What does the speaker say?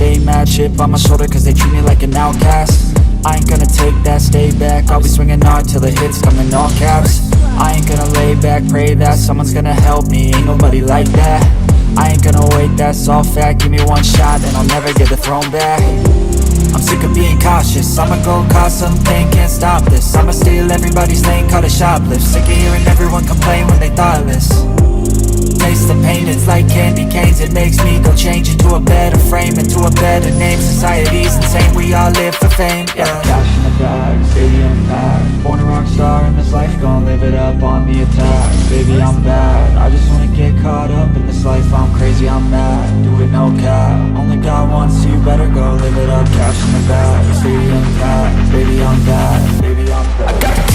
stay mad, chip on my shoulder cause they treat me like an outcast. I ain't gonna take that, stay back, I'll be swinging hard till the hits come in all caps. I ain't gonna lay back, pray that someone's gonna help me, ain't nobody like that. I ain't gonna wait, that's all fact, give me one shot and I'll never get the throne back. I'm sick of being cautious, I'ma go cause something, can't stop this. I'ma steal everybody's lane, call it shoplift. Sick of hearing everyone complain when they thoughtless. Taste the pain, it's like candy canes. It makes me go change into a better frame, into a better name. Society's insane, we all live for fame, yeah. Cash in the bag, stadium packed. Born a rock star in this life, gon' live it up on the attack. Baby, I'm bad, I just wanna get caught up in this life. I'm crazy, I'm mad, do it no cap. Only God wants you, better go live it up. Cash in the bag, stadium packed. Baby, I'm bad, baby, I'm bad.